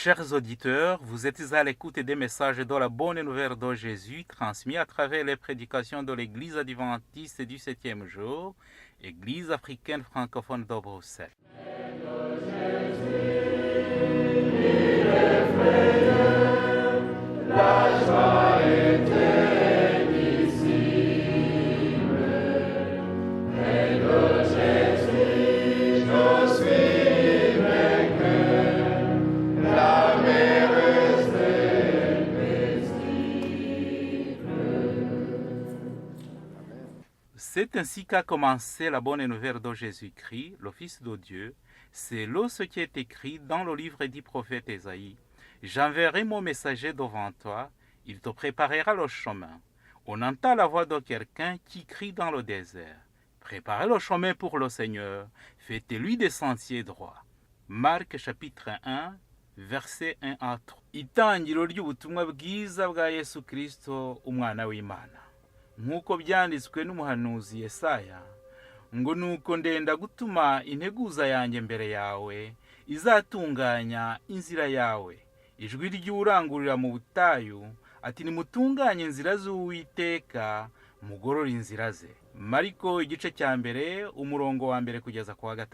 Chers auditeurs, vous êtes à l'écoute des messages de la bonne nouvelle de Jésus transmis à travers les prédications de l'Église adventiste du 7e jour, Église africaine francophone de Bruxelles. C'est ainsi qu'a commencé la bonne nouvelle de Jésus-Christ, le Fils de Dieu. C'est là ce qui est écrit dans le livre du prophète Ésaïe. J'enverrai mon messager devant toi, il te préparera le chemin. On entend la voix de quelqu'un qui crie dans le désert. Préparez le chemin pour le Seigneur, faites-lui des sentiers droits. Marc chapitre 1, verset 1 à 3. Itangiro ry'ubutumwa bwiza bwa Yesu Kristo, umwana w'Imana. Nk'uko byanditswe n'umuhanuzi Yesaya, ngo nuko ndenda gutuma integuza yanjye mbere yawe, izatunganya inzira yawe. Ijwi ry'urangurira mu butayu, ati nimutunganye inzira z'Uwiteka, mugorore inzira ze. Mariko igice cya mbere, umurongo wa mbere kugeza ku wa 3.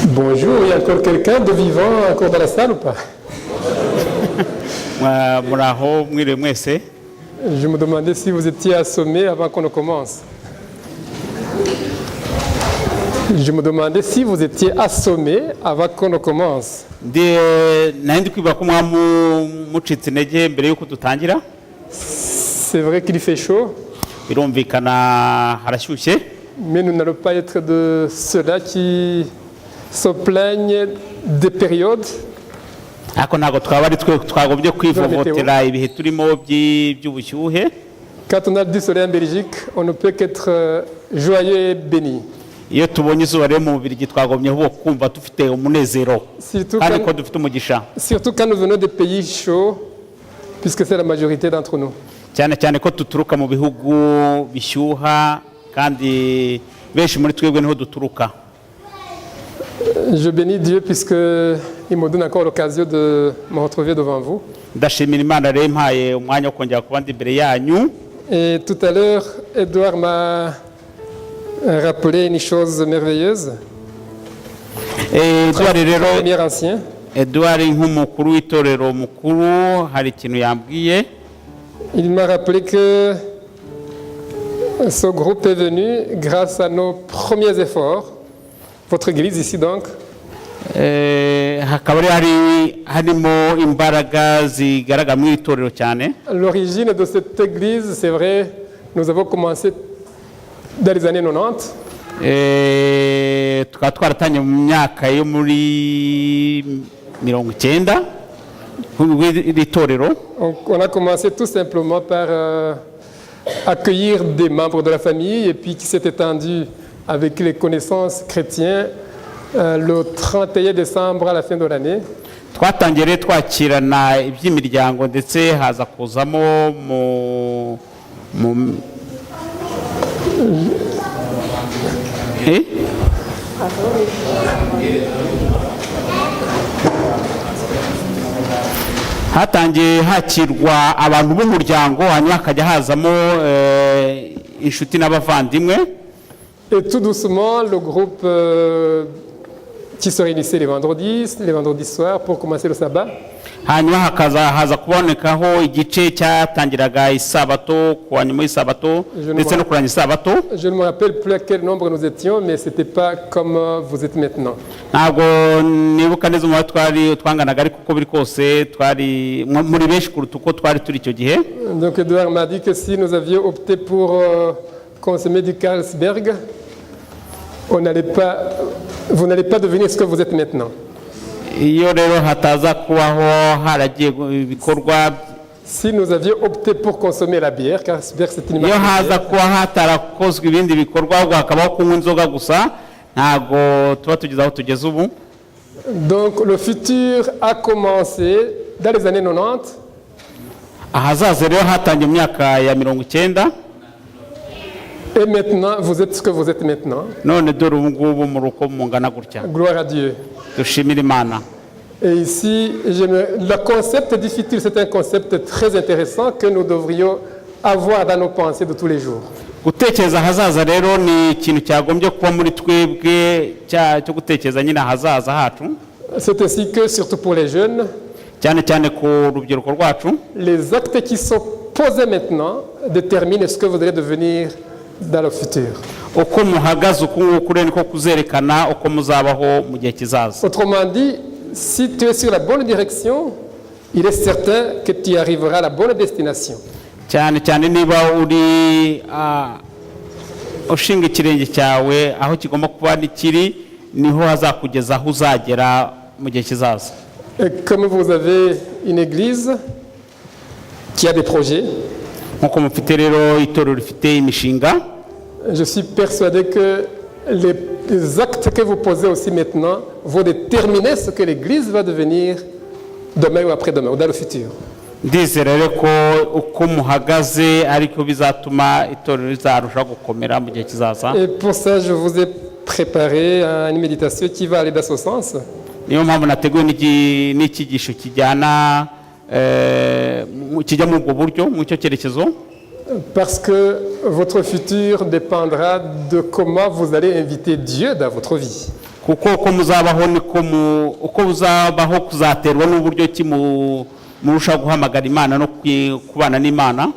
Bonjour, il y a encore quelqu'un de vivant encore dans la salle ou pas? Je me demandais si vous étiez assommés avant qu'on ne commence. Je me demandais si vous étiez assommés avant qu'on ne commence. C'est vrai qu'il fait chaud, mais nous n'allons pas être de ceux-là qui se plaignent des périodes. Quand on a du soleil en Belgique, on ne peut qu'être joyeux et béni. Surtout quand nous venons des pays chauds, puisque c'est la majorité d'entre nous. Je bénis Dieu puisqu'il me donne encore l'occasion de me retrouver devant vous. Et tout à l'heure, Edouard m'a rappelé une chose merveilleuse. Premier ancien. Il m'a rappelé que ce groupe est venu grâce à nos premiers efforts. Votre église ici donc. L'origine de cette église, c'est vrai, nous avons commencé dans les années 90. On a commencé tout simplement par accueillir des membres de la famille et puis qui s'est étendu avec les connaissances chrétiennes le 31 décembre à la fin de l'année. hatangiye hakirwa abantu b'umuryango hanyuma hakajya hazamo inshuti n'abavandimwe. Et tout doucement, le groupe qui se réunissait les vendredis soirs pour commencer le sabbat. hanyuma haza kubonekaho igice cyatangiraga isabato kuwa nyuma y'isabato ndetse no kuranya isabato. Je ne me rappelle plus à quel nombre nous étions, mais c'était pas comme vous êtes maintenant. Ntabwo nibuka neza umubare twanganaga ariko uko biri kose twari muri benshi kuruta uko twari turi icyo gihe. Donc Edouard m'a dit que si nous avions opté pour consommer du Carlsberg, vous n'allez pas devenir ce que vous êtes maintenant. iyo rero hataza kubaho haragiye ibikorwa Si nous avions opté pour consommer la bière, car c'est une iyo marque de haza bière, kuba hatarakozwe ibindi bikorwa ahubwo hakabaho kunywa inzoga gusa ntabwo tuba tugeze aho tugeze ubu. donc le futur a commencé dans les années 90. ahazaza rero hatangiye mu myaka ya 90 Et maintenant, vous êtes ce que vous êtes maintenant. none dore ubu ngubu muri uko mungana gutya Gloire à Dieu. dushimira imana. Et ici, le concept du futur, c'est un concept très intéressant que nous devrions avoir dans nos pensées de tous les jours. gutekereza ahazaza rero ni ikintu cyagombye kuba muri twebwe cyo gutekereza nyine ahazaza hacu, C'est ainsi que, surtout pour les jeunes, cyane cyane ku rubyiruko rwacu, les actes qui sont posés maintenant déterminent ce que vous allez devenir dans le futur. uko muhagaze uku nguku rero niko kuzerekana uko muzabaho mu gihe kizaza. Autrement dit, si tu es sur la bonne direction, il est certain que tu arriveras à la bonne destination. cyane cyane niba uri ushinga ikirenge cyawe aho kigomba kuba kiri niho hazakugeza aho uzagera mu gihe kizaza. Et comme vous avez une église qui a des projets, nk'uko mufite rero itorero rifite imishinga, je suis persuadé que les actes que vous posez aussi maintenant vont déterminer ce que l'église va devenir demain ou après-demain, ou dans le futur. ndizera rero ko uko muhagaze ariko bizatuma itorero rizarushaho gukomera mu gihe kizaza. Et pour ça, je vous ai préparé une méditation qui va aller dans ce sens. niyo mpamvu nateguye n'icyigisho kijyana kijya muri ubwo buryo, muri icyo cyerekezo, Parce que votre futur dépendra de comment vous allez inviter Dieu dans votre vie. kuko uko muzabaho niko uko muzabaho kuzaterwa n'uburyo ki murushaho guhamagara Imana no kubana n'Imana.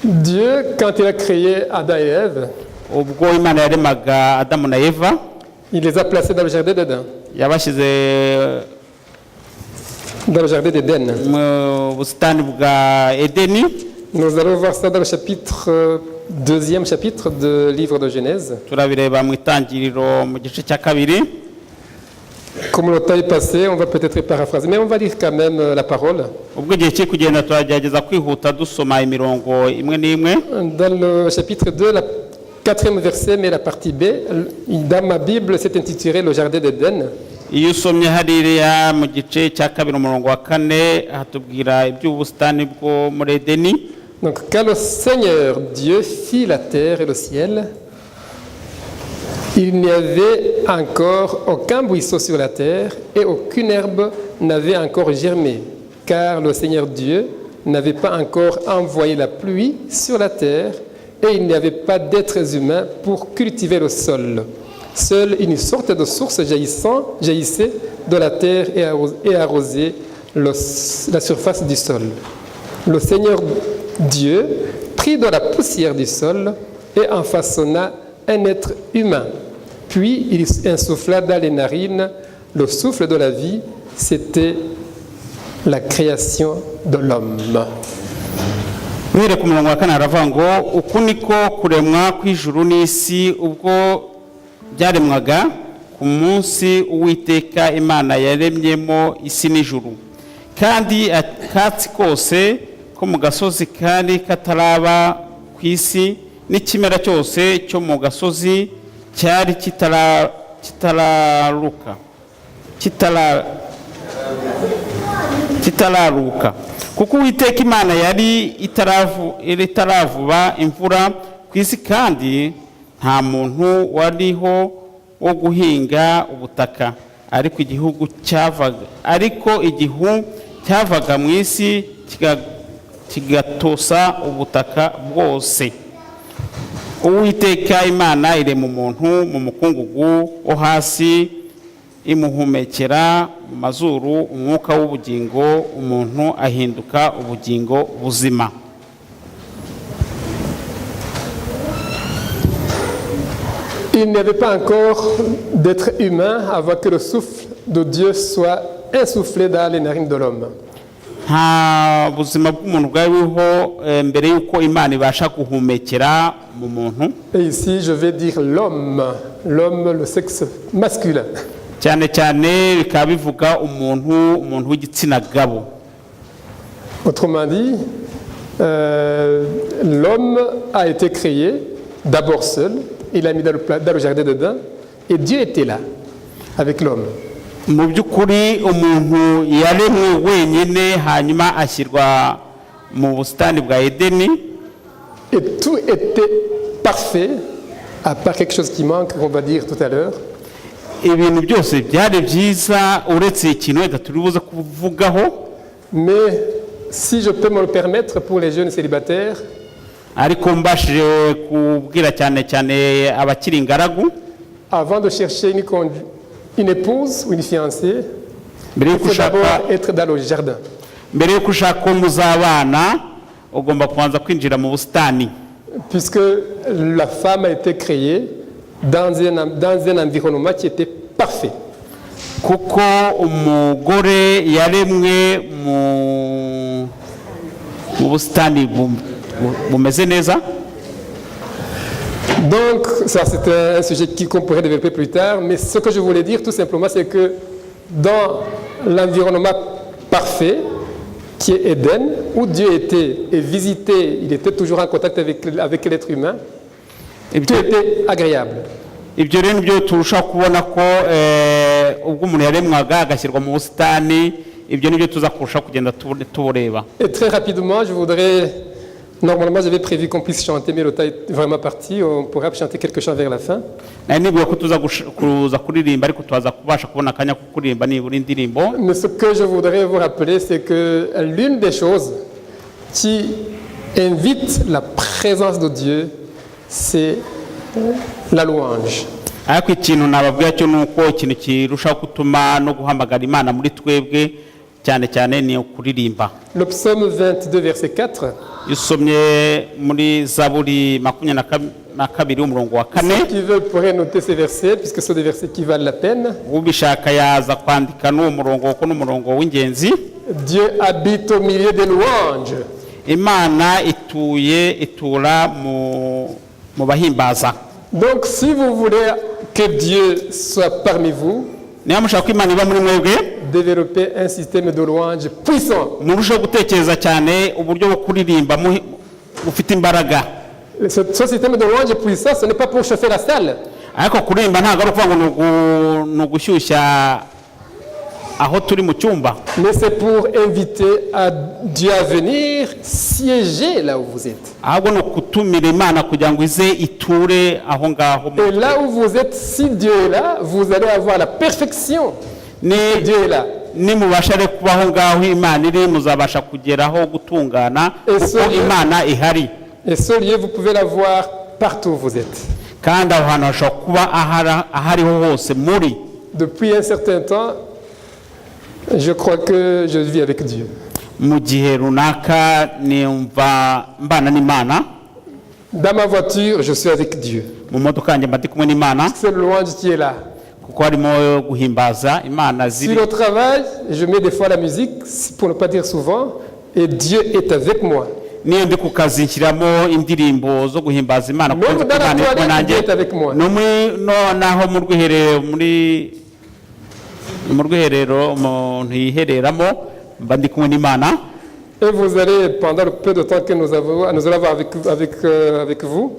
Dieu, quand il a créé Adam et Ève, ubwo Imana yaremaga Adamu na Eva, il les a placés dans le jardin d'Éden. yabashyize Dans le jardin d'Éden. mu busitani bwa Edeni. Nous allons voir ça dans le chapitre, deuxième chapitre du livre de Genèse. turabireba mu itangiriro mu gice cya kabiri. Comme le temps est passé, on va peut-être paraphraser, mais on va lire quand même la parole. ubwo igihe kiri kugenda turagerageza kwihuta dusoma imirongo imwe n'imwe. Dans le chapitre 2, la 4e verset, mais la partie B, dans ma Bible, c'est intitulé Le jardin d'Éden. iyo usomye hariya mu gice cya kabiri umurongo wa 4 hatubwira iby'ubusitani bwo muri Edeni. Donc, quand le Seigneur Dieu fit la terre et le ciel, il n'y avait encore aucun buisson sur la terre et aucune herbe n'avait encore germé, car le Seigneur Dieu n'avait pas encore envoyé la pluie sur la terre et il n'y avait pas d'êtres humains pour cultiver le sol. Seule une sorte de source jaillissait de la terre et arrosait la surface du sol. Le Seigneur Dieu prit de la poussière du sol et en façonna un être humain. Puis il insuffla dans les narines le souffle de la vie. C'était la création de l'homme. Uhere ku murongo wa 4 haravuga ngo uku niko kuremwa kw'ijuru n'isi ubwo byaremwaga ku munsi Uwiteka Imana yaremyemo isi n'ijuru, kandi akatsi kose ko mu gasozi kandi kataraba ku isi n'ikimera cyose cyo mu gasozi cyari kitararuka, kuko Uwiteka Imana yari itaravuba imvura ku isi, kandi nta muntu wariho wo guhinga ubutaka, ariko igihu cyavaga mu isi kigatosa ubutaka bwose. Uwiteka Imana irema umuntu mu mukungugu wo hasi, imuhumekera mu mazuru umwuka w'ubugingo, umuntu ahinduka ubugingo buzima. Il n'y avait pas encore d'être humain avant que le souffle de Dieu soit insufflé dans les narines de l'homme. nta buzima bw'umuntu bwariho mbere y'uko imana ibasha guhumekera mu muntu. Et ici, je vais dire l'homme, le sexe masculin. cyane cyane bikaba bivuga umuntu w'igitsina gabo. Autrement dit, l'homme a été créé d'abord seul, il a mis dans le jardin d'Éden, et Dieu était là, avec l'homme. Mu by'ukuri umuntu yaremwe wenyine hanyuma ashyirwa mu busitani bwa Edeni. Et tout était parfait, à part quelque chose qui manque, on va dire tout à l'heure. Ibintu byose byari byiza uretse ikintu wenda turi buze kuvugaho. Mais si je peux me le permettre pour les jeunes célibataires, ariko mbashije kubwira cyane cyane abakiri ingaragu, avant de chercher une épouse ou une fiancée, il faut d'abord être dans le jardin. mbere yo gushaka ko muzabana ugomba kubanza kwinjira mu busitani. Puisque la femme a été créée dans un environnement qui était parfait. kuko umugore yaremwe mu busitani bumeze neza. Donc, ça c'est un sujet qu'on pourrait développer plus tard, mais ce que je voulais dire tout simplement, c'est que dans l'environnement parfait, qui est Éden, où Dieu était et visitait, il était toujours en contact avec l'être humain, tout était agréable. Ibyo rero nibyo turushaho kubona ko ubwo umuntu yaremwaga agashyirwa mu busitani, ibyo nibyo tuza kurushaho kugenda tubureba. Et très rapidement, je voudrais, normalement j'avais prévu qu'on puisse chanter, mais le temps est vraiment parti, on pourra chanter quelque chose vers la fin. Nibwo ko tuza kuza kuririmba ariko tuza kubasha kubona akanya ko kuririmba nibura indirimbo. Mais ce que je voudrais vous rappeler, c'est que l'une des choses qui invite la présence de Dieu, c'est la louange. Ariko ikintu nababwira cyo nuko ikintu kirushaho gutuma no guhamagara Imana muri twebwe cyane cyane ni ukuririmba. Le psaume 22 verset 4. Yusomye muri Zaburi 22 umurongo wa 4. Ceux qui veulent pourraient noter ces versets puisque ce sont des versets qui valent la peine. Ubishaka yaza kwandika no umurongo ko n'umurongo w'ingenzi. Dieu habite au milieu des louanges. Imana itura mu bahimbaza. Donc si vous voulez que Dieu soit parmi vous, développez un système de louange puissant. Ce système de louange puissant, ce n'est pas pour chauffer la salle. Mais c'est pour inviter Dieu à venir siéger là où vous êtes. Et là où vous êtes, si Dieu est là, vous allez avoir la perfection. Dieu est là. Et ce lieu, vous pouvez l'avoir partout où vous êtes. Depuis un certain temps, je crois que je vis avec Dieu. Dans ma voiture, je suis avec Dieu. C'est le louange qui est là. Sur le travail, je mets des fois la musique, pour ne pas dire souvent, et Dieu est avec moi. Même dans la toilette, Dieu est avec moi. Et vous allez, pendant le peu de temps que nous allons avoir avec vous,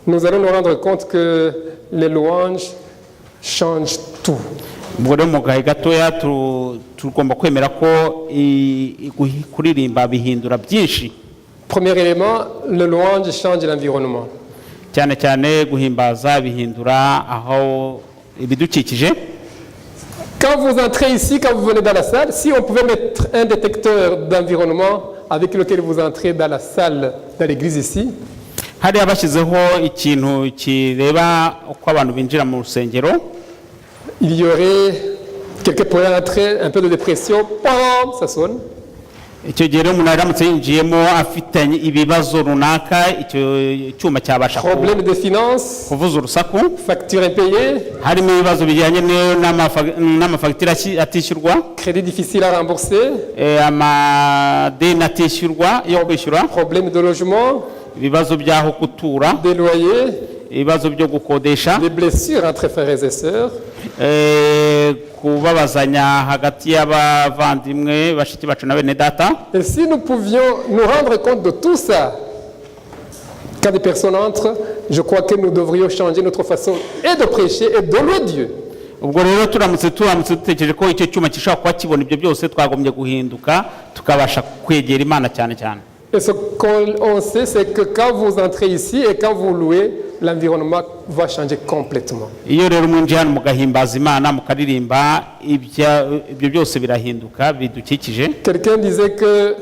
nous allons nous rendre compte que les louanges changent tout. Premier élément, le louange change l'environnement. Quand vous entrez ici, quand vous venez dans la salle, si on pouvait mettre un détecteur d'environnement avec lequel vous entrez dans la salle, dans l'église ici, il y aurait quelqu'un pourrait entrer, un peu de dépression, ça sonne. icyo gihe rero umuntu aramutse yinjiyemo afitanye ibibazo runaka icyo cyuma cyabasha Problème de finances, kuvuza urusaku factures impayées, harimo ibibazo bijyanye n'amafagitire atishyurwa crédits difficiles à rembourser, amadeni atishyurwa yo kwishyura problème de logement, ibibazo by'aho gutura des loyers, ibibazo byo gukodesha des blessures entre frères et sœurs, kubabazanya hagati y'abavandimwe bashiki bacu na bene data. Et si nous pouvions nous rendre compte de tout ça, quand des personnes entrent, je crois que nous devrions changer notre façon et de prêcher et de louer Dieu. ubwo rero turamutse dutekereje ko icyo cyuma gishobora kuba kibona ibyo byose twagombye guhinduka tukabasha kwegera Imana cyane cyane. Et ce qu'on sait, c'est que quand vous entrez ici et quand vous louez, l'environnement va changer complètement. Iyo rero mwinjiye hano mugahimbaza Imana mukaririmba ibyo byose birahinduka bidukikije. Quelqu'un disait que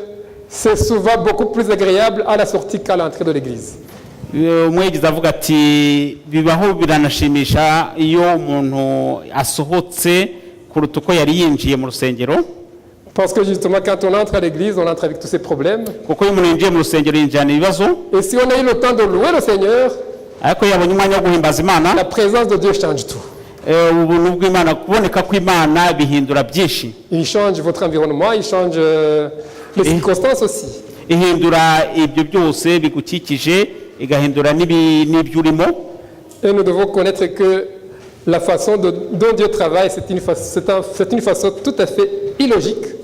c'est souvent beaucoup plus agréable à la sortie qu'à l'entrée de l'église. Umwegizi avuga ati bibaho biranashimisha iyo umuntu asohotse kuruta uko yari yinjiye mu rusengero. Parce que justement, quand on entre à l'église, on entre avec tous ces problèmes. Kuko iyo umuntu yinjiye mu rusengero yinjirana ibibazo. Et si on a eu le temps de louer le Seigneur, ariko yabonye umwanya wo guhimbaza Imana, la présence de Dieu change tout. Ubuntu bw'Imana, kuboneka kw'Imana bihindura byinshi. Il change votre environnement, il change les circonstances aussi. Ihindura ibyo byose bigukikije, igahindura n'ibyo urimo. Et nous devons connaître que la façon dont Dieu travaille, c'est une façon tout à fait illogique.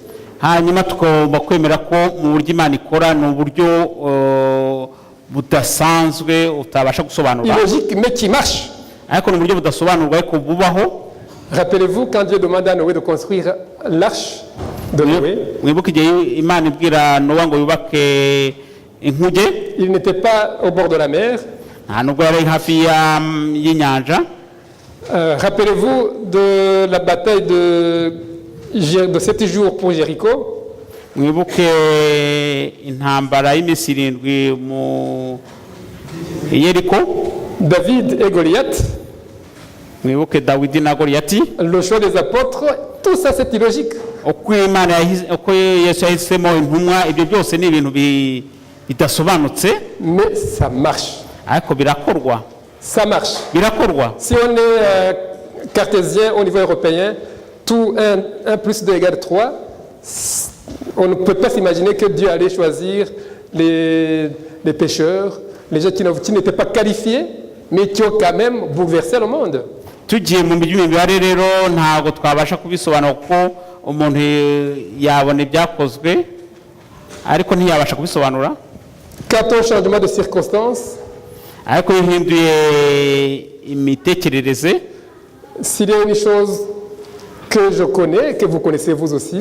Hanyuma tugomba kwemera ko mu buryo Imana ikora ni uburyo budasanzwe utabasha gusobanura. Illogique, mais qui marche. Ariko ni uburyo budasobanurwa ariko bubaho. Rappelez-vous quand Dieu demanda à Noé de construire l'arche de Noé. Mwibuke igihe Imana ibwira Nowa ngo yubake inkuge. Il n'était pas au bord de la mer. Nta nubwo yari hafi y'inyanja. Rappelez-vous de la bataille de 7 jours pour Jéricho. Mwibuke intambara y'iminsi 7 mu Yeriko. David et Goliath. Mwibuke Dawidi na Goliyati. Le choix des apôtres, tout ça c'est illogique. Uko Yesu yahisemo intumwa, ibyo byose ni ibintu bidasobanutse. Mais ça marche. Ariko birakorwa. Ça marche. Birakorwa. Si on est cartésien au niveau européen, tout 1 plus 2 égale 3, on ne peut pas s'imaginer que Dieu allait choisir les pécheurs, les gens qui n'étaient pas qualifiés, mais qui ont quand même bouleversé le monde. Tugiye mu mibare rero ntago twabasha kubisobanura ko umuntu yabona ibyakozwe ariko ntiyabasha kubisobanura. Quand on changement de circonstances, ariko yihinduye imitekerereze. S'il y a une chose que je connais, que vous connaissez vous aussi,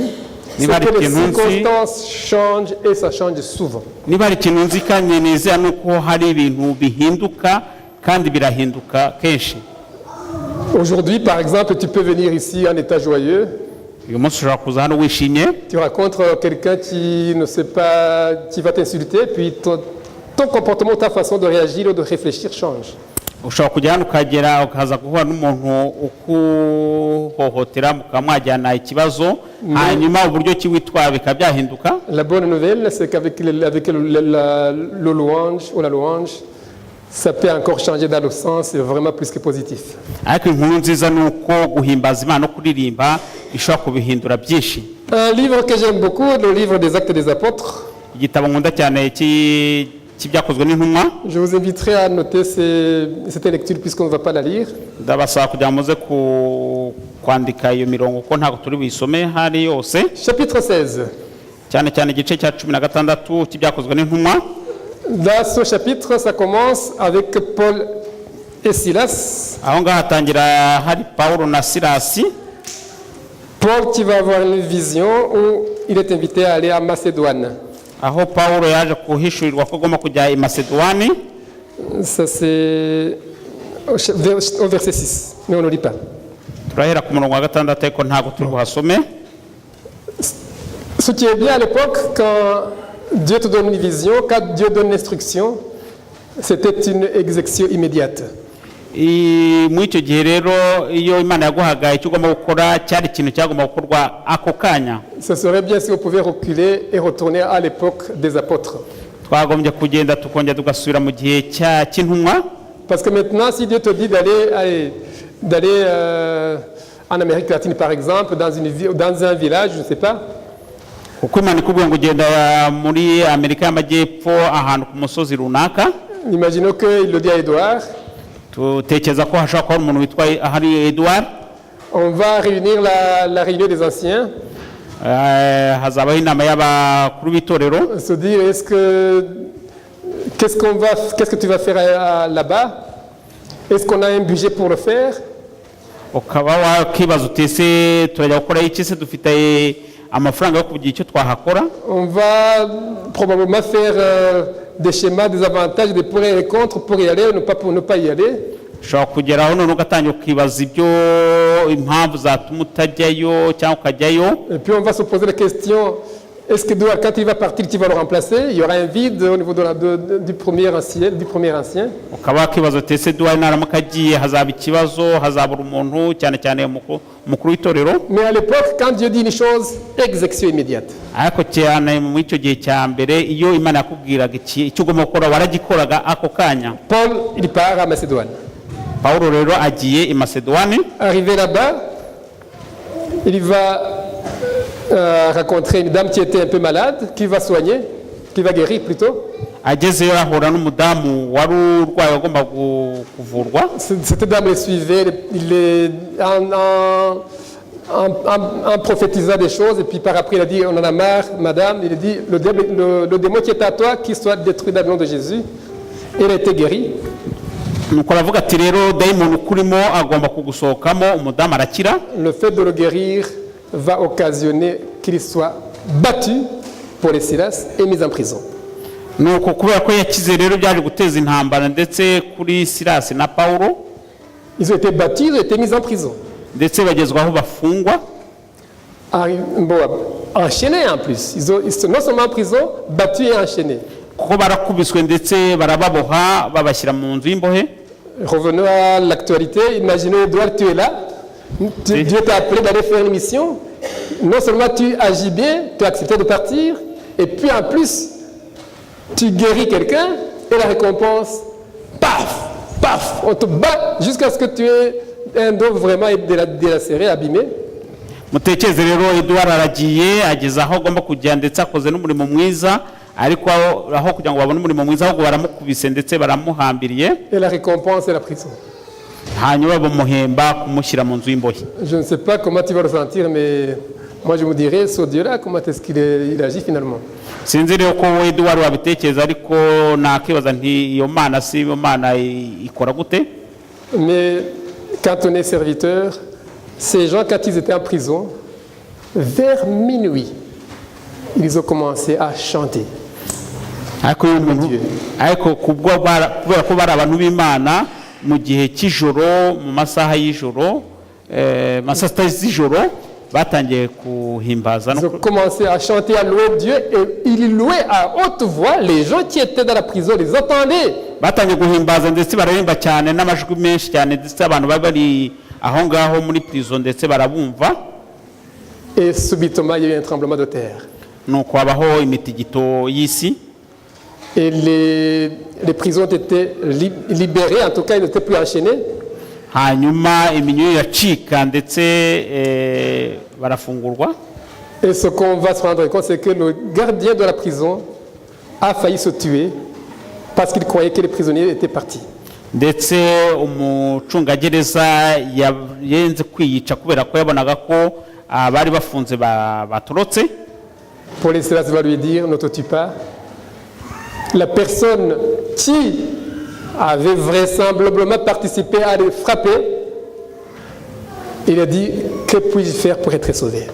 c'est que les circonstances changent et ça change souvent. Niba ari ikintu nzikanye neza nuko hari ibintu bihinduka kandi birahinduka kenshi. Aujourd'hui, par exemple, tu peux venir ici en état joyeux. Tu rencontres quelqu'un qui ne sait pas, qui va t'insulter, puis ton comportement, ta façon de réagir ou de réfléchir change. ushobora kujya hano ukagera ukaza guhura n'umuntu ukuhohotera mukamwajyana ikibazo hanyuma uburyo ki witwara bikaba byahinduka. La bonne nouvelle, c'est qu'avec le louange ou la louange, ça peut encore changer dans le sens, c'est vraiment plus que positif. ariko inkuru nziza ni uko guhimbaza Imana no kuririmba bishobora kubihindura byinshi. Un livre que j'aime beaucoup, le livre des Actes des Apôtres. igitabo nkunda cyane cy'ibyakozwe n'intumwa. Je vous inviterai à noter cette lecture puisqu'on ne va pas la lire. ndabasaba kugira ngo muze kwandika iyo mirongo ko ntabwo turi buyisome hari yose. Chapitre 16. cyane cyane igice cya 16 cy'ibyakozwe n'intumwa. Dans ce chapitre, ça commence avec Paul et Silas. aho ngaho hatangira hari Paulo na Silasi. Paul qui va avoir une vision où il est invité à aller à Macédoine. aho Paulo yaje kuhishurirwa ko agomba kujya i Macédoine. Ça c'est au verset 6, mais on ne lit pas. turahera ku murongo wa 6 ariko ntabwo turi buhasome. Ce qui est bien à l'époque, quand Dieu te donne une vision, quand Dieu donne une instruction, c'était une exécution immédiate. muri icyo gihe rero iyo imana yaguhaga icyo ugomba gukora cyari ikintu cyagomba gukorwa ako kanya. Ce serait bien si on pouvait reculer et retourner à l'époque des apôtres. Twagombye kugenda tukongera tugasubira mu gihe cy'intumwa. Parce que maintenant, si Dieu te dit d'aller en Amérique latine, par exemple, dans un village, je ne sais pas. Uko imana ikubwiye ngo ugenda muri Amerika y'Amajyepfo ahantu ku musozi runaka. Imaginons qu'il le dit à Édouard. Tutekereza ko hashobora kuba umuntu witwa ahari Edouard. On va réunir la réunion des anciens. Hazabaho inama y'abakuru b'itorero. Se dire qu'est-ce que tu vas faire là-bas? Est-ce qu'on a un budget pour le faire? Ukaba wakibaza utese turajya gukora iki se dufite amafaranga yo kugira icyo twahakora? On va probablement faire des schémas, des avantages, des pour et des contre pour y aller, pour ne pas y aller. Ushobora kugeraho none ugatangira ukibaza ibyo impamvu zatuma utajyayo cyangwa ukajyayo. Et puis on va se poser la question, est-ce que quand il va partir, tu vas le remplacer? Il y aura un vide au niveau du premier ancien. Ukaba wakibaza utese Edouard naramuka agiye hazaba ikibazo, hazabura umuntu cyane cyane umukuru w'itorero. Mais à l'époque, quand Dieu dit une chose, exécution immédiate. Ariko cyane mu icyo gihe cya mbere iyo imana yakubwiraga icyo ugomba gukora waragikoraga ako kanya. Paul, il part à Macédoine. Paulo rero agiye i Macédoine. Arrivé là-bas, il va rencontrer une dame qui était un peu malade, qui va soigner, qui va guérir plutôt. Agezeyo ahura n'umudamu wari urwaye agomba kuvurwa. Cette dame le suivait, en prophétisant des choses, et puis par après il a dit, on en a marre, madame, il a dit, le démon qui est à toi, qu'il soit détruit dans le nom de Jésus. Elle a été guérie. Nuko aravuga ati rero dayimoni ukurimo agomba kugusohokamo, umudamu arakira. Le fait de le guérir va occasionner qu'il soit battu pour les Silas et mis en prison. Nuko kubera ko yakize rero byaje guteza intambara ndetse kuri Silas na Paulo. Ils ont été battus, ils ont été mis en prison. Ndetse bagezwaho bafungwa. Enchaînés en plus. Ils sont non seulement en prison, battus et enchaînés. Kuko barakubiswe ndetse barababoha babashyira mu nzu y'imbohe. Revenons à l'actualité. Imaginez, Edouard, tu es là. Dieu t'a appelé d'aller faire une mission. Non seulement tu agis bien, tu as accepté de partir, et puis en plus, tu guéris quelqu'un, et la récompense, paf, paf, on te bat jusqu'à ce que tu aies un dos vraiment délacéré, abîmé. Mutekereze rero Edouard aragiye ageze aho agomba kujya ndetse akoze n'umurimo mwiza, ariko aho kugira ngo babone umurimo mwiza ahubwo baramukubise ndetse baramuhambiriye. Et la récompense est la prison. Hanyuma bamuhemba kumushyira mu nzu y'imbohe. Je ne sais pas comment tu vas ressentir, mais moi je me dirais, ce Dieu-là, comment est-ce qu'il agit finalement? Sinzi rero ko Edouard wabitekereza, ariko nakibaza nti iyo mana si iyo mana ikora gute? Mais quand on est serviteur, ces gens, quand ils étaient en prison, vers minuit, ils ont commencé à chanter. Ariko kubera ko bari abantu b'Imana mu gihe cy'ijoro, mu masaha y'ijoro, masaha z'ijoro batangiye kuhimbaza. Ils ont commencé à chanter, à louer Dieu, et ils louaient à haute voix. Les gens qui étaient dans la prison les entendaient. Batangiye guhimbaza ndetse baririmba cyane n'amajwi menshi cyane ndetse abantu bari aho ngaho muri prison ndetse barabumva. Et subitement il y a eu un tremblement de terre. Nuko habaho imitigito y'isi. Et les prisons étaient libérées, en tout cas ils n'étaient plus enchaînés. Hanyuma iminyo yacika ndetse barafungurwa. Et ce qu'on va se rendre compte, c'est que le gardien de la prison a failli se tuer parce qu'il croyait que les prisonniers étaient partis. Ndetse umucungagereza yenze kwiyica kubera ko yabonaga ko abari bafunze batorotse. Paul et Silas va lui dire, ne te tue pas. La personne qui avait vraisemblablement participé à les frapper, il a dit, que puis-je faire pour être sauvé?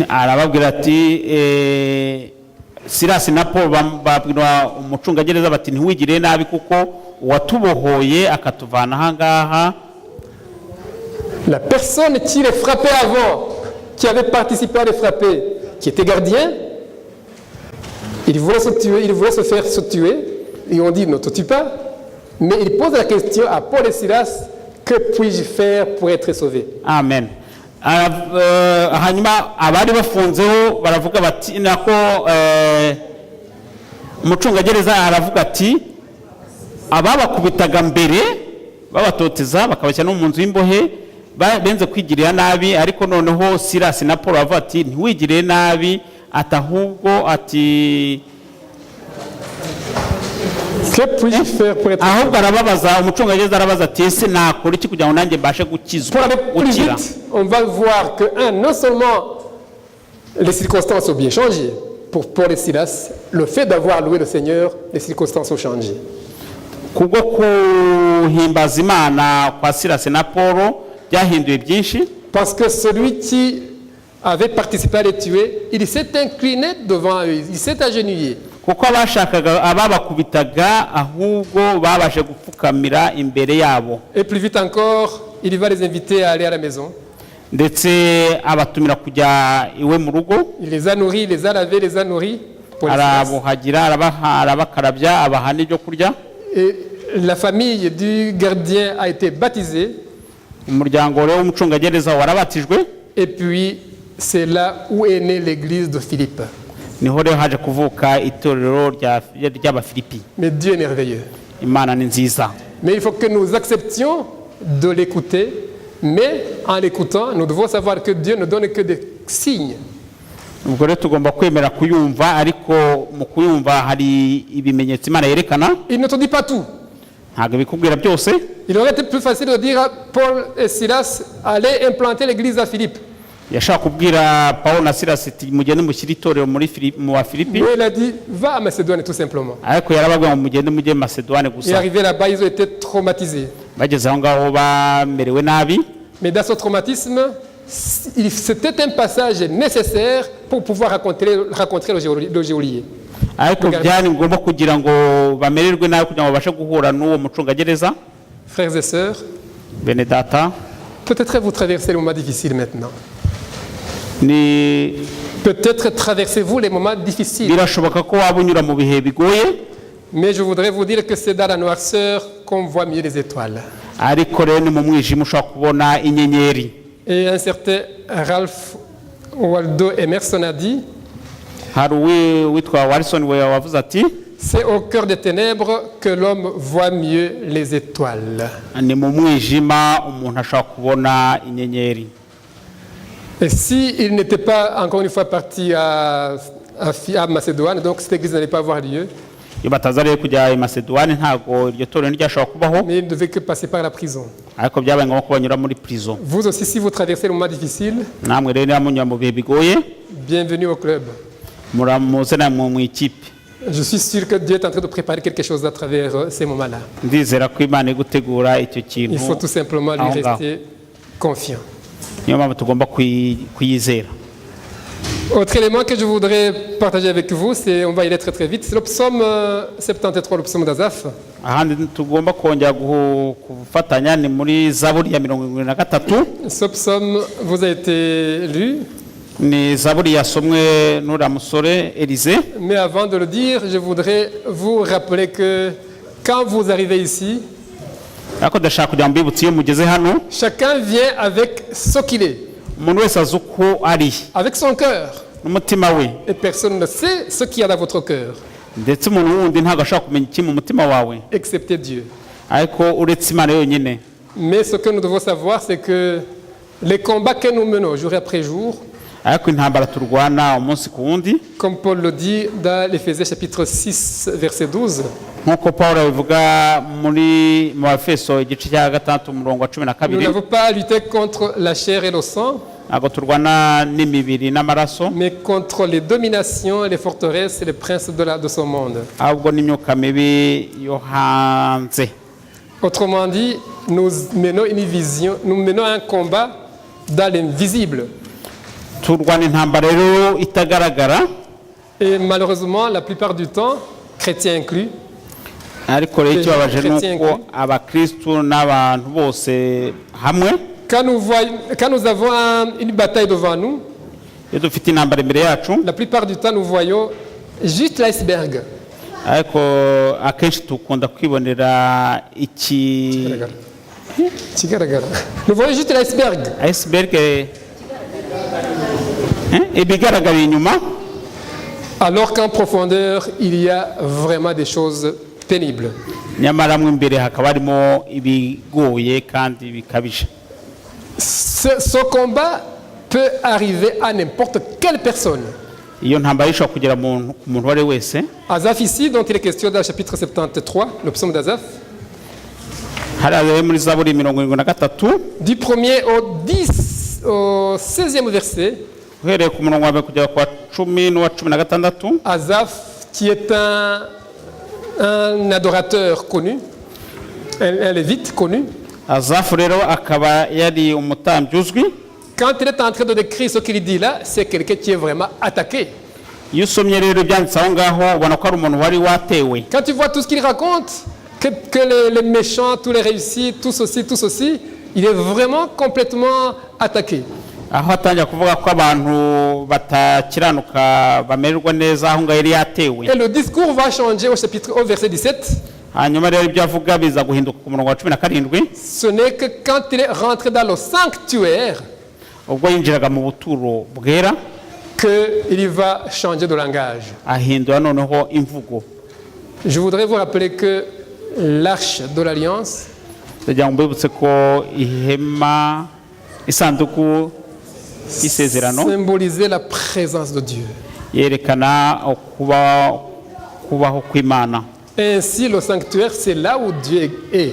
Arababwira ati Silas na Paul babwira umucungagereza bati ntiwigire nabi kuko watubohoye akatuvana aha ngaha. La personne qui les frappait avant, qui avait participé à les frapper, qui était gardien, il voulait se tuer, il voulait se faire se tuer, et on dit ne te tue pas. Mais il pose la question à Paul et Silas, que puis-je faire pour être sauvé? amen. Hanyuma abari bafunzeho baravuga bati nako umucungagereza aravuga ati ababakubitaga mbere babatoteza bakabashyira no mu nzu y'imbohe benze kwigirira nabi, ariko noneho Silas na Paul bavuga ati ntiwigire nabi, atahubwo ati Que puis-je faire pour être sauvé? ahubwo arababaza, umucungagereza arabaza ati ese nakora iki kugira ngo nanjye mbashe Pour gukizwa aller plus gukira. vite, on va voir que, non seulement les circonstances ont bien changé, pour Paul et Silas, le fait d'avoir loué le Seigneur, les circonstances ont changé. Kubwo kuhimbaza Imana kwa Silas na Paul byahinduye byinshi, Parce que celui qui avait participé à les tuer, il s'est incliné devant eux, il s'est agenouillé. kuko abashakaga ababakubitaga ahubwo babashe gupfukamira imbere yabo, Et plus vite encore, il va les inviter à aller à la maison. ndetse abatumira kujya iwe mu rugo, Il les a nourris, il les a lavés, les a nourris. Paul et Silas. arabuhagira arabakarabya abaha n'ibyo kurya. Et la famille du gardien a été baptisée. Umuryango rero w'umucungagereza warabatijwe, Et puis, c'est là où est née l'église de Philippe. niho rero haje kuvuka itorero ry'Abafilipi. Mais Dieu est merveilleux. Imana ni nziza, Mais il faut que nous acceptions de l'écouter. Mais en l'écoutant, nous devons savoir que Dieu ne donne que des signes. ubwo rero tugomba kwemera kuyumva, ariko mu kuyumva hari ibimenyetso Imana yerekana, Il ne te dit pas tout. ntabwo bikubwira byose. Il aurait été plus facile de dire à Paul et Silas, allez implanter l'église à Philippe. Yashaka kubwira Pawulo na Silasi ati mugende mushyire itorero mu Bafilipi, Mais il a dit, va à Macédoine tout simplement. ariko yarababwiye ngo mugende mujye mu Masedwane Et gusa. arrivé là-bas, ils ont été traumatisés. Bageze aho ngaho bamerewe nabi, Mais dans ce traumatisme, c'était un passage nécessaire pour pouvoir rencontrer le geôlier. ariko byari ngombwa kugira ngo bamererwe nabi kugira ngo babashe guhura n'uwo mucungagereza. Frères et sœurs, Bene data, peut-être vous traversez les moments difficiles maintenant. ni Peut-être traversez-vous les moments difficiles. birashoboka ko waba unyura mu bihe bigoye, Mais je voudrais vous dire que c'est dans la noirceur qu'on voit mieux les étoiles. ariko rero ni mu mwijima ushobora kubona inyenyeri. Et un certain Ralph Waldo Emerson a dit, Hari uwitwa Walson we wavuze ati c'est au cœur des ténèbres que l'homme voit mieux les étoiles. ni mu mwijima umuntu ashobora kubona inyenyeri. Et s'il n'était pas encore une fois parti à Macédoine, donc cette église n'allait pas avoir lieu, Iyo bataza rero kujya i Masedwane ntabwo iryo torero ntiryashobora kubaho, mais il ne devait que passer par la prison. ariko byabaye ngombwa ko banyura muri prison. Vous aussi, si vous traversez le moment difficile, Namwe rero niba munyura mu bihe bigoye, bienvenue au club. muze namwe mu ikipe. Je suis sûr que Dieu est en train de préparer quelque chose à travers ces moments-là. Ndizera ko Imana iri gutegura icyo kintu. Il faut tout simplement lui aho ngaho. rester confiant. Niyo mpamvu tugomba kuyizera. Autre élément que je voudrais partager avec vous, c'est, on va y aller très très vite, c'est le psaume 73, le psaume d'Azaph. Ahandi tugomba kongera gufatanya ni muri Zaburi ya 73. Ce psaume vous a été lu, Ni Zaburi yasomwe n'uriya musore Élisée. mais avant de le dire, je voudrais vous rappeler que quand vous arrivez ici, Ariko ndashaka kugira ngo mbibutse iyo mugeze hano, chacun vient avec ce qu'il est, umuntu wese azi uko ari avec son cœur, n'umutima we, et personne ne sait ce qu'il y a dans votre cœur, ndetse umuntu wundi ntabwo ashobora kumenya iki mu mutima wawe, excepté Dieu. ariko uretse Imana yonyine. Mais ce que nous devons savoir, c'est que les combats que nous menons jour après jour, Ariko intambara turwana umunsi ku wundi, comme Paul le dit dans l'Éphésiens chapitre 6, verset 12, nk'uko Pawulo abivuga mu Bafeso igice cya 6 umurongo wa nous 12, n'avons pas à lutter contre la chair et le sang, ntabwo turwana n'imibiri n'amaraso, mais contre les dominations, les forteresses et les princes de ce monde. ahubwo n'imyuka mibi yo hanze. Autrement dit, nous menons un combat dans l'invisible. Turwana intambara rero itagaragara, Et malheureusement, la plupart du temps, chrétiens inclus, ariko rero ikibabaje ni Chrétien uko inclus. abakristu n'abantu bose hamwe, quand nous avons une bataille devant nous, iyo dufite intambara imbere yacu, la plupart du temps, nous voyons juste l'iceberg. ariko akenshi tukunda kwibonera kigaragara. Nous voyons juste l'iceberg. iceberg ibigaragara inyuma, Alors qu'en profondeur, il y a vraiment des choses pénibles. nyamara mo imbere hakaba harimo ibigoye kandi bikabije. Ce combat peut arriver à n'importe quelle personne. Iyo ntambara ishobora kugera ku muntu uwo ari we wese. Asaph ici, dont il est question dans le chapitre 73, le psaume d'Asaph, hariya muri Zaburi 73 du 1er au 16e verset, uhereye ku murongo wa mbere kugera ku wa 10 n'uwa 16. Asaph, qui est un adorateur connu, un lévite connu, Azafu rero akaba yari umutambyi uzwi. quand il est en train de décrire ce qu'il dit là, c'est quelqu'un qui est vraiment attaqué. Iyo usomye rero ibyanditse aho ngaho ubona ko ari umuntu wari watewe. Quand tu vois tout ce qu'il raconte, que les méchants, tous les réussis, tout ceci, il est vraiment complètement attaqué. Aho atangira kuvuga ko abantu batakiranuka bamererwa neza, aho ngaho yari yatewe. Et le discours va changer au verset 17. Hanyuma rero ibyo avuga biza guhinduka ku murongo wa 17. Ce n'est que quand il est rentré dans le sanctuaire Ubwo yinjiraga mu buturo bwera qu'il va changer de langage. ahindura noneho imvugo. Je voudrais vous rappeler que l'arche de l'Alliance Ndagira ngo mbibutse ko ihema, isanduku y'isezerano symbolisait la présence de Dieu. yerekana kubaho kw'Imana. Ainsi, le sanctuaire, c'est là où Dieu est.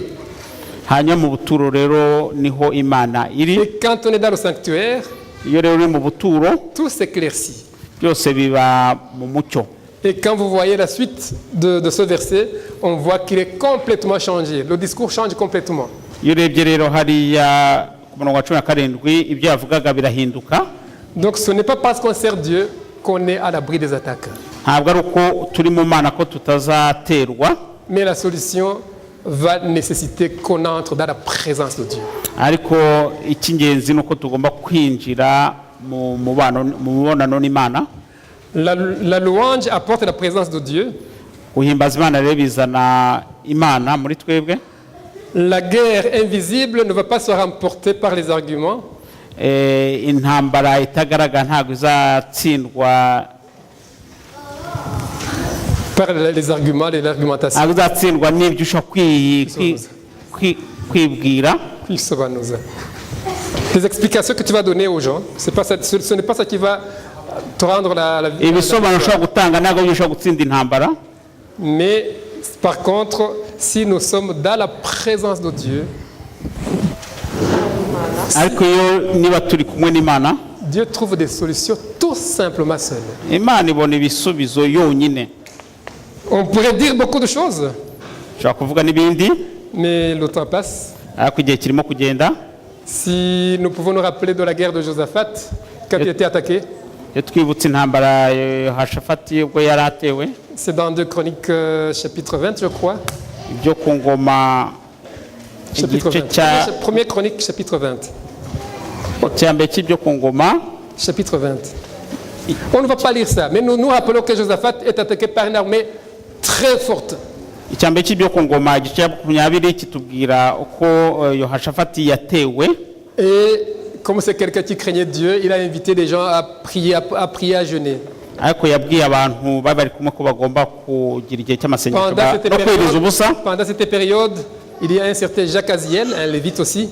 Hanyuma mu buturo rero niho Imana iri. Et quand on est dans le sanctuaire, Iyo rero uri mu buturo tout s'éclaircit. byose biba mu mucyo. Et quand vous voyez la suite de ce verset, on voit qu'il est complètement changé. Le discours change complètement. Iyo urebye rero hariya ku murongo wa 17 ibyo yavugaga birahinduka. Donc ce n'est pas parce qu'on sert Dieu qu'on est à l'abri des attaques. Ntabwo ari uko turi mu Mana ko tutazaterwa, Mais la solution va nécessiter qu'on entre dans la présence de Dieu. ariko icy'ingenzi ni uko tugomba kwinjira mu mubonano n'Imana. La louange apporte la présence de Dieu. Guhimbaza Imana rero bizana Imana muri twebwe. La guerre invisible ne va pas se remporter par les arguments. Intambara itagaragara ntabwo izatsindwa Par les arguments et l'argumentation. ntabwo izatsindwa n'ibyo ushobora kwibwira. Les explications que tu vas donner aux gens, ce n'est pas ça qui va te rendre la vie. Ibisobanuro ushobora gutanga ntabwo bishobora gutsinda intambara. Mais par contre, si nous sommes dans la présence de Dieu, ariko iyo niba turi kumwe n'Imana, Dieu trouve des solutions tout simplement seul. Imana ibona ibisubizo yonyine. On pourrait dire beaucoup de choses, ushobora kuvuga n'ibindi, mais le temps passe. ariko igihe kirimo kugenda. Si nous pouvons nous rappeler de la guerre de Josaphat, quand il était attaqué, iyo twibutse intambara Yehoshafati ubwo yari atewe, c'est dans 2 Chroniques chapitre 20, je crois. ibyo ku ngoma Chapitre igice 20. cya Première Chronique, chapitre 20. mbere cy'ibyo ku ngoma. Chapitre 20. On ne va pas lire ça, mais nous rappelons que Josaphat est attaqué par une armée très forte. Icyambere cy'ibyo ku ngoma igice cya 20 kitubwira uko Yehoshafati yatewe. Et comme c'est quelqu'un qui craignait Dieu, il a invité des gens à prier, à jeûner. Ariko yabwiye abantu bari kumwe ko bagomba kugira igihe cy'amasengesho no kwiriza ubusa. Pendant cette période, il y a un certain Jacques Aziel, un lévite aussi,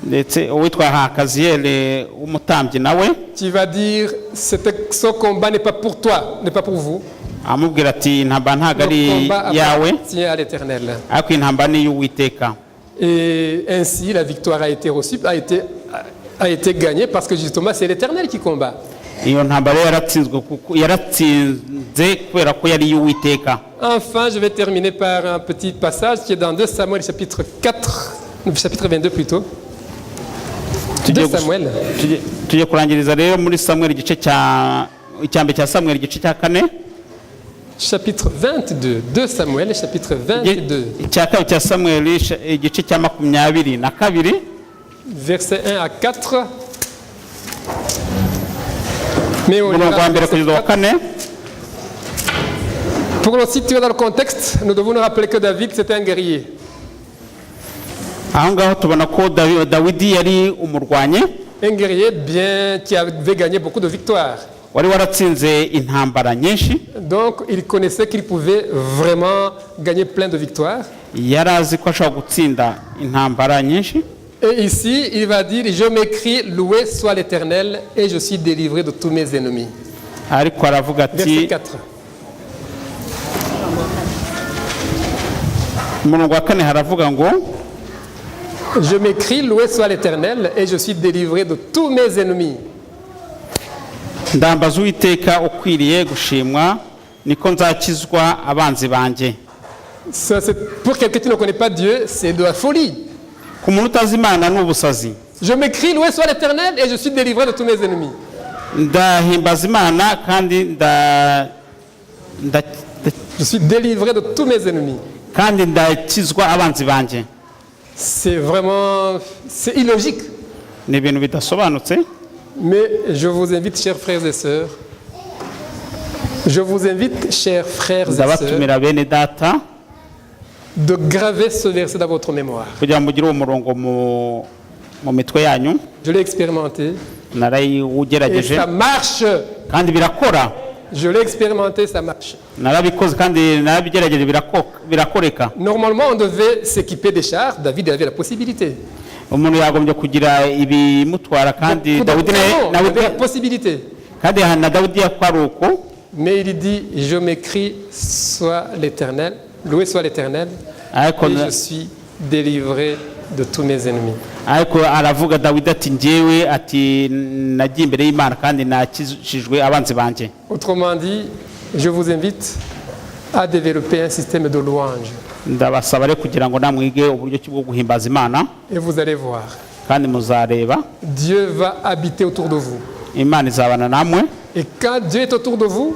ndetse uwitwa Hakaziyeli w'umutambyi nawe qui va dire ce combat n'est pas pour toi, n'est pas pour vous. amubwira ati intambara ntabwo Le ari combat yawe, appartient à l'Éternel. ariko intambara ni iy'Uwiteka. Et ainsi, la victoire a été reçue, a été gagnée parce que justement, c'est l'Éternel qui combat. Iyo ntambara yaratsinze kubera ko yari iy'Uwiteka. Enfin, je vais terminer par un petit passage qui est dans 2 Samuel chapitre 4, chapitre 22 plutôt. 2 Samuel. Tujye kurangiriza rero muri Samuel igice icyambere cya Samuel igice cya 4. Chapitre 22. 2 Samuel chapitre 22. Icya kabiri cya Samuel igice cya 22. Verset 1 à 4. Mais on umurongo wa mbere kugeza wa 4. Pour le situer dans le contexte, nous devons nous rappeler que David, c'était un guerrier. aho ngaho tubona ko dawidi yari umurwanyi Un guerrier bien qui avait gagné beaucoup de victoires. wari waratsinze intambara nyinshi. Donc, il connaissait qu'il pouvait vraiment gagner plein de victoires. yari azi ko ashobora gutsinda intambara nyinshi. Et ici, il va dire, je m'écris, loué soit l'Éternel, et je suis délivré de tous mes ennemis. ariko aravuga Verset ati 4. umurongo wa 4 haravuga ngo Je m'écris, loué soit l'Éternel, et je suis délivré de tous mes ennemis. ndambaza uwiteka ukwiriye gushimwa niko nzakizwa abanzi banjye. Ça, pour quelqu'un qui ne connaît pas Dieu, c'est de la folie. ku muntu utazi imana ni ubusazi. Je m'écris, loué soit l'Éternel, et je suis délivré de tous mes ennemis. ndahimbaza imana kandi Je suis délivré de tous mes ennemis. kandi ndakizwa abanzi banjye. C'est vraiment, c'est illogique. ni ibintu bidasobanutse. Mais je vous invite, chers frères et sœurs, je vous invite, chers frères et sœurs, ndabatumira bene data de graver ce verset dans votre mémoire. kugira ngo mugire uwo murongo mu mitwe yanyu. Je l'ai expérimenté et narayiwugerageje ça marche. kandi birakora. Je l'ai expérimenté, ça marche. narabikoze kandi narabigerageje birakoreka. Normalement, on devait s'équiper des chars. David avait la possibilité. umuntu yagombye kugira ibimutwara kandi dawidi Il avait la possibilité. kandi na dawidi yakwari uko. Mais il dit, je m'écris, soit l'Éternel, loué soit l'Éternel, ariko et je suis délivré de tous mes ennemis. ariko aravuga dawidi ati njyewe ati nagiye imbere y'imana kandi nakijijwe abanzi banjye. Autrement dit, je vous invite à développer un système de louange. ndabasaba rero kugira ngo namwige uburyo ki bwo guhimbaza imana Et vous allez voir, kandi muzareba Dieu va habiter autour de vous. imana izabana namwe. Et quand Dieu est autour de vous,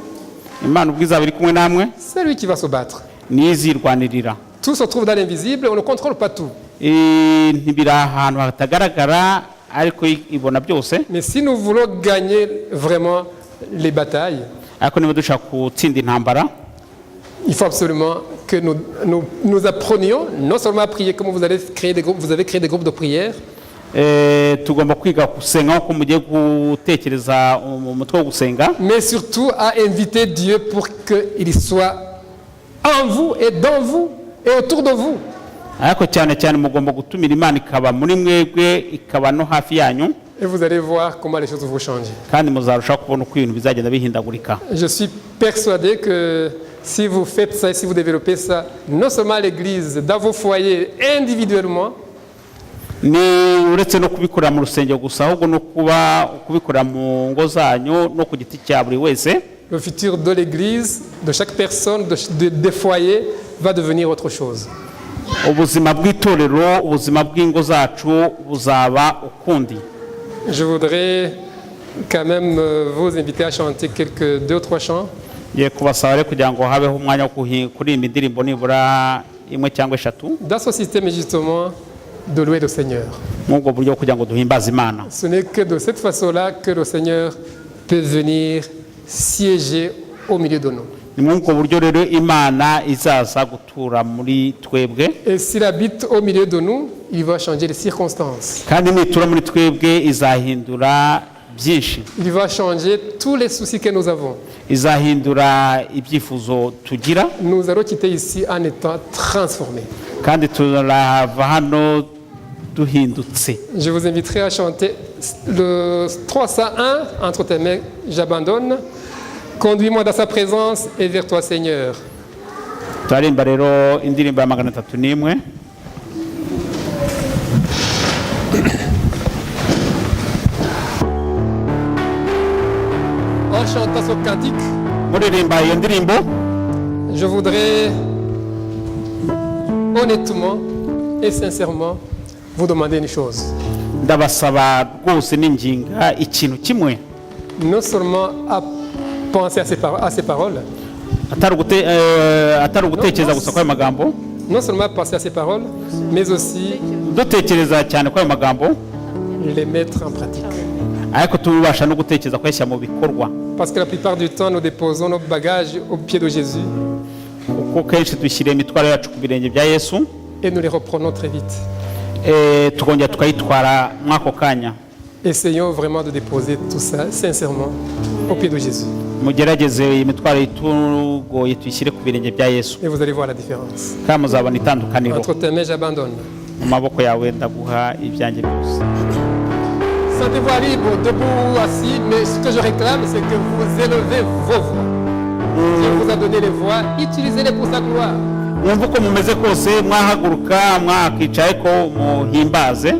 imana ubwo izaba iri kumwe namwe c'est lui qui va se battre. niyo izirwanirira. Tout se trouve dans l'invisible, on ne contrôle pas tout. ntibiri ahantu hatagaragara ariko ibona byose. Mais si nous voulons gagner vraiment les batailles, ariko niba dushaka gutsinda intambara il faut absolument que nous apprenions non seulement à prier comme vous avez créé des groupes de prière, tugomba kwiga gusenga nk'uko mugiye gutekereza umutwe wo gusenga, mais surtout à inviter Dieu pour qu'il soit en vous et dans vous et autour de vous. ariko cyane cyane mugomba gutumira imana ikaba muri mwebwe ikaba no hafi yanyu. Et vous allez voir comment les choses vont changer. kandi muzarushaho kubona uko ibintu bizagenda bihindagurika. Je suis persuadé que si vous faites ça, si vous développez ça, non seulement à l'église, dans vos foyers, individuellement, ni uretse no kubikorera mu rusengero gusa ahubwo no kubikorera mu ngo zanyu no ku giti cya buri wese. le futur de l'église, de chaque personne, des foyers, va devenir autre chose. ubuzima bw'itorero, ubuzima bw'ingo zacu buzaba ukundi. Je voudrais quand même vous inviter à chanter deux ou trois chants. Ngiye kubasaba rero kugira ngo habeho umwanya wo kuririmba indirimbo nibura imwe cyangwa eshatu. Dans ce système justement de louer le Seigneur. Nk'ubwo buryo kugira ngo duhimbaze Imana. Ce n'est que de cette façon-là que le Seigneur peut venir siéger au milieu de nous. Ni muri ubwo buryo rero Imana izaza gutura muri twebwe. Et s'il habite au milieu de nous, il va changer les circonstances. Kandi nitura muri twebwe izahindura byinshi. Il va changer tous les soucis que nous avons. Izahindura ibyifuzo tugira. Nous allons quitter ici en étant transformés. Kandi turava hano duhindutse. Je vous inviterai à chanter le 301, entre tes mains, j'abandonne. Conduis-moi dans sa présence et vers toi, Seigneur. Turarimba rero indirimbo ya 301. En chantant ce cantique, muririmba iyo ndirimbo, je voudrais honnêtement et sincèrement vous demander une chose. ndabasaba rwose n'inginga ikintu kimwe. Non seulement à penser à ces paroles, atari ugutekereza gusa kwayo magambo, non seulement à penser à ces paroles, mais aussi dutekereza cyane kwayo magambo, les mettre en pratique. ariko tubasha no gutekereza kwesha mu bikorwa. Parce que la plupart du temps, nous déposons nos bagages au pied de Jésus. kuko kenshi dushyira imitwaro yacu ku birenge bya yesu et nous les reprenons très vite. tukongera tukayitwara mw'ako kanya. Essayons vraiment de déposer tout ça sincèrement au pied de Jésus. mugerageze iyi mitwaro itugoye tuyishyire ku birenge bya yesu Et vous allez voir la différence. kandi muzabona itandukaniro. Entre tes mains, j'abandonne. mu maboko yawe ndaguha ibyanjye byose. Sentez-vous libre, debout, assis, mais ce que je réclame, c'est que vous élevez vos voix. Dieu vous a donné les voix, utilisez-les pour sa gloire. mwumva uko mumeze kose mwahaguruka mwakicaye ko muhimbaze.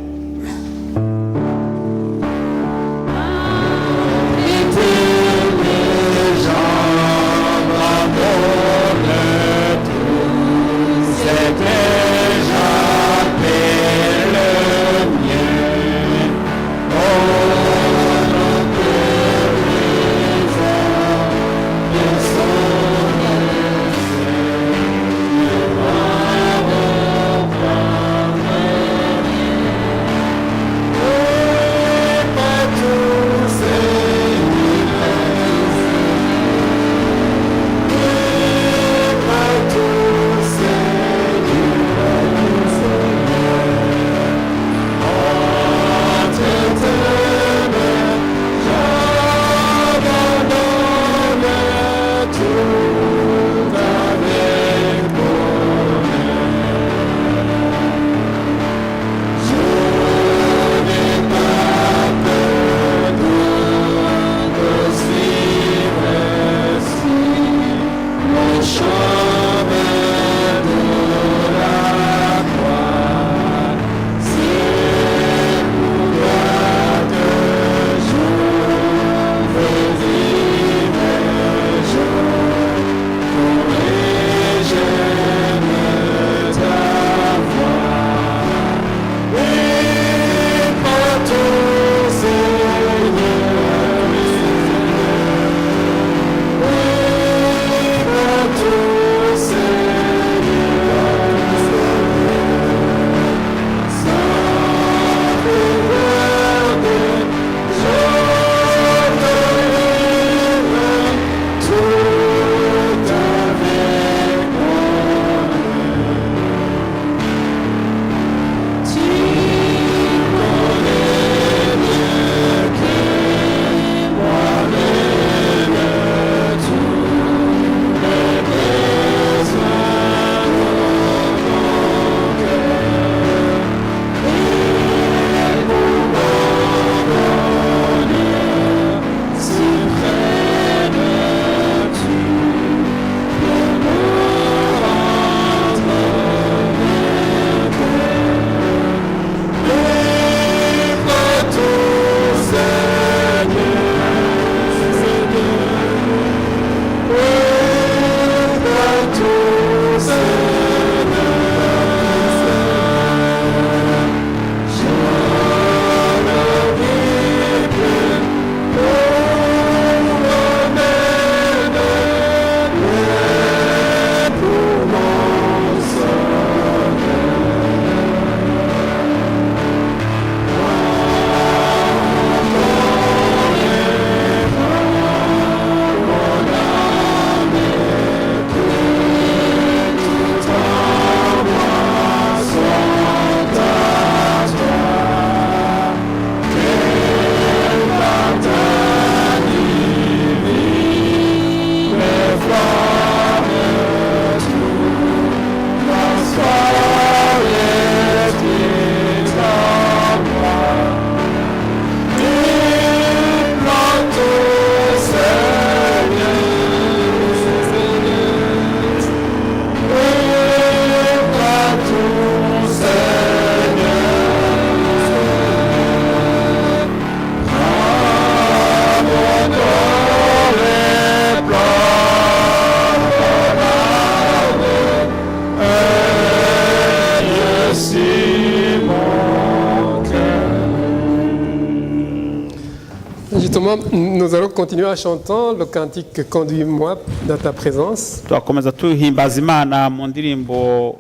Justement, nous allons continuer en chantant le cantique « Conduis-moi dans ta présence ». turakomeza tuhimbaza imana mu ndirimbo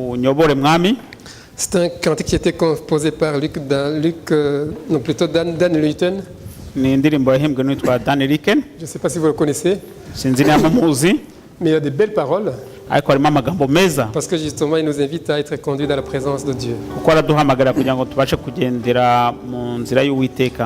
unyobore mwami. C'est un cantique qui a été composé par Dan Luiten. ni indirimbo yahimbwe n'uwitwa Dan Liken. Je ne sais pas si vous le connaissez, sinzi niba muzi, mais il y a des belles paroles. ariko harimo amagambo meza parce que justement, il nous invite à être conduits dans la présence de Dieu. kuko araduhamagara kugira ngo tubashe kugendera mu nzira y'Uwiteka.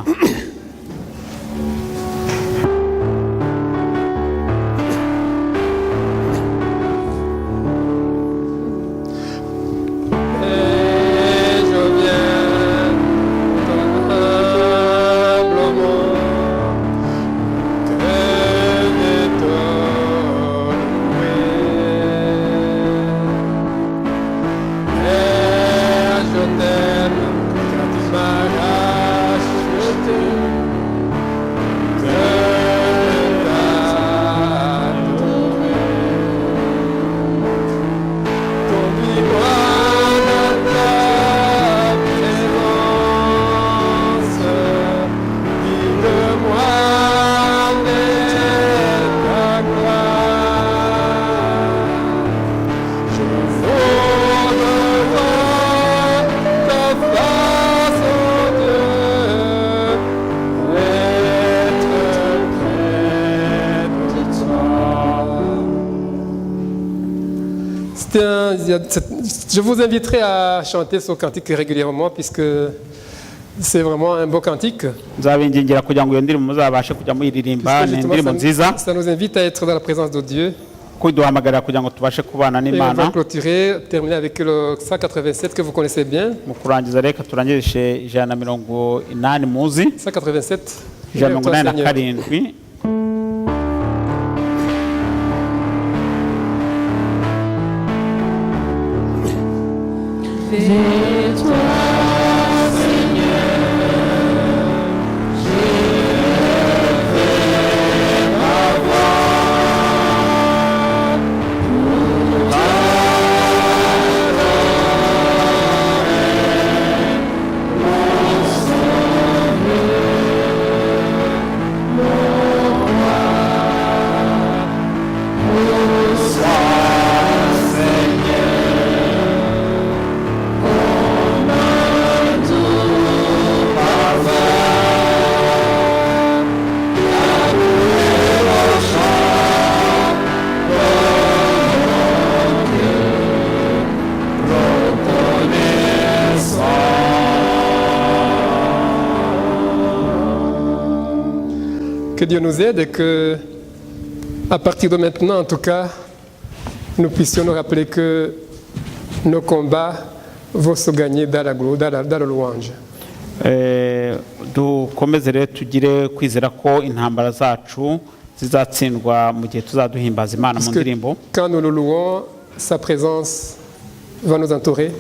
Je vous inviterai à chanter ce cantique régulièrement puisque c'est vraiment un beau cantique. nzabingingira kugira ngo iyo ndirimbo muzabashe kujya muyiririmba. Ni indirimbo nziza, Ça nous invite à être dans la présence de Dieu. kuduhamagarira kugira ngo tubashe kubana Et on va n'Imana. clôturer, terminer avec le 187 que vous connaissez bien. Mu kurangiza reka turangirishe 180 muzi, 187. 187. Que Dieu nous aide et que, à partir de maintenant, en tout cas, nous puissions nous rappeler que nos combats vont se gagner dans la gloire, dans la louange. dukomeze rero tugire kwizera ko intambara zacu zizatsindwa mu gihe tuzaduhimbaza Imana mu Parce que ndirimbo. quand nous le louons, sa présence va nous entourer.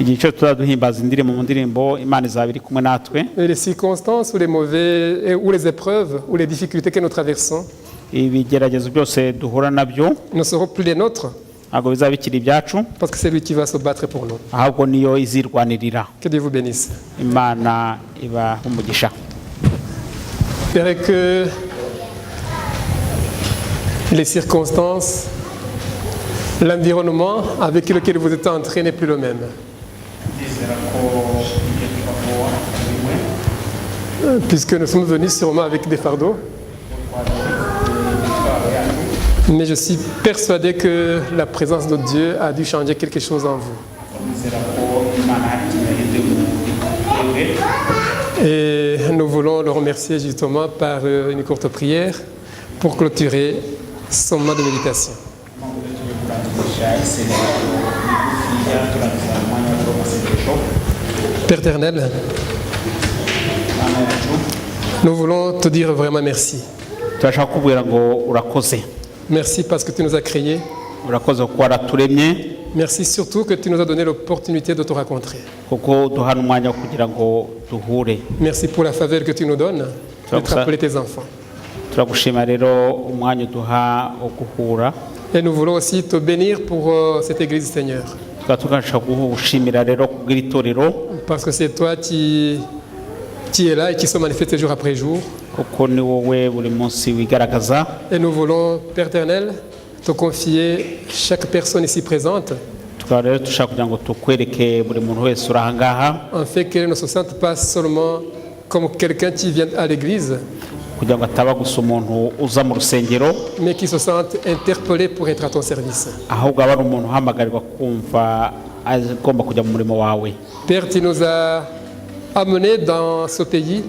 Igihe cyo tuzaduhimbaza indirimbo mu ndirimbo, Imana izaba iri kumwe natwe. Et les circonstances ou les mauvais ou les épreuves ou les difficultés que nous traversons Ibigeragezo byose duhura nabyo ne seront plus les nôtres ntabwo bizaba bikiri ibyacu, parce que c'est lui qui va se battre pour nous. ahubwo niyo izirwanirira. Que Dieu vous bénisse. Imana iba umugisha. Père, que les circonstances, l'environnement avec lequel vous êtes entré n'est plus le même. Puisque nous sommes venus sûrement avec des fardeaux. Mais je suis persuadé que la présence de Dieu a dû changer quelque chose en vous. Et nous voulons le remercier justement par une courte prière pour clôturer son moment de méditation. Père éternel, nous voulons te dire vraiment merci. turashaka kubwira ngo urakoze. Merci parce que tu nous as créés. Urakoze kuko waraturemye, Merci surtout que tu nous as donné l'opportunité de te rencontrer. kuko duhana umwanya wo kugira ngo duhure. Merci pour la faveur que tu nous donnes d'être ça. appelés tes enfants. Turagushima rero umwanya uduha wo guhura. Et nous voulons aussi te bénir pour cette église, Seigneur. Tukaba tugashaka gushimira rero kubw'iri torero, Parce que c'est toi qui es là et qui se manifeste jour après jour. kuko ni wowe buri munsi wigaragaza. Et nous voulons, Père éternel, te confier chaque personne ici présente, tukaba rero dushaka kugira ngo tukwereke buri muntu wese uri aha ngaha, en fait qu'elle ne se sente pas seulement comme quelqu'un qui vient à l'église, kugira ngo ataba gusa umuntu uza mu rusengero, mais qui se sentent interpellés pour être à ton service. ahubwo aba ari umuntu uhamagarirwa kumva agomba kujya mu murimo wawe. Père, tu nous as amenés dans ce pays.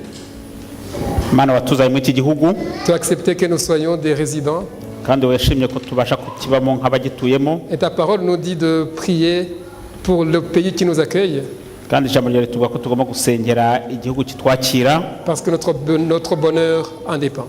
Mana watuzaye muri iki gihugu, Tu as accepté que nous soyons des résidents. kandi washimye ko tubasha kukibamo nk'abagituyemo, Et ta parole nous dit de prier pour le pays qui nous accueille, kandi ijambo ryawe rituvuga ko tugomba gusengera igihugu kitwakira, parce que notre bonheur en dépend.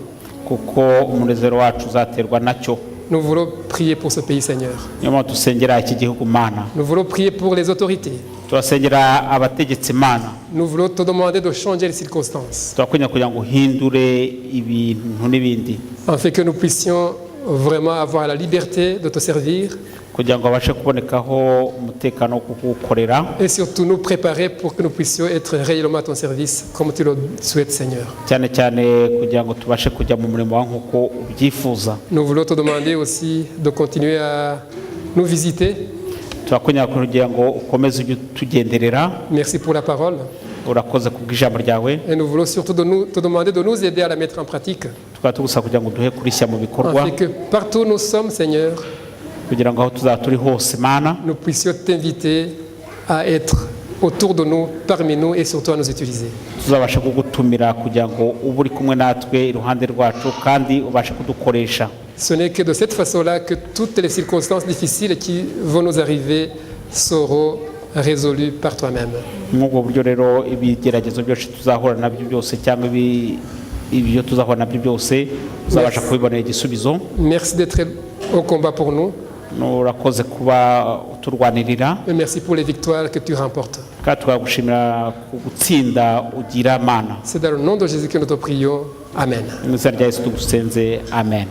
kuko umunezero wacu uzaterwa nacyo. Nous voulons prier pour ce pays, Seigneur. Niyo mpamvu dusengera iki gihugu Mana, Nous voulons prier pour les autorités. turasengera abategetsi Mana, Nous voulons te demander de changer les circonstances, turakwenya kugira ngo uhindure ibintu n'ibindi, afin que nous puissions vraiment avoir la liberté de te servir kugira ngo habashe kubonekaho umutekano wo kugukorera, et surtout nous préparer pour que nous puissions être réellement à ton service comme tu le souhaites, Seigneur. cyane cyane kugira ngo tubashe kujya mu murimo wawe nk'uko ubyifuza. Nous voulons te demander aussi de continuer à nous visiter. turakwenya kugira ngo ukomeze ujye utugenderera. Merci pour la parole. Urakoze kubw'ijambo ryawe, Et nous voulons surtout te demander de nous aider à la mettre en pratique, tukaba tugusaba kugira ngo duhe kurishyira mu bikorwa, afin que partout où nous sommes, Seigneur, kugira ngo aho tuzaba turi hose Mana, nous puissions t'inviter à être autour de nous, parmi nous et surtout à nous utiliser. tuzabasha kugutumira kugira ngo ube uri kumwe natwe iruhande rwacu kandi ubashe kudukoresha. Ce n'est que de cette façon-là que toutes les circonstances difficiles qui vont nous arriver seront résolues par toi-même. Nk'ubwo buryo rero ibigeragezo byose tuzahura nabyo byose cyangwa ibyo tuzahura nabyo byose uzabasha kubibonera igisubizo. Merci d'être au combat pour nous Urakoze kuba uturwanirira, et merci pour les victoires que tu remportes. kandi tukagushimira ku gutsinda ugira Mana. C'est dans le nom de Jésus que nous te prions. Amen. Mu izina rya Yesu tugusenze, amen.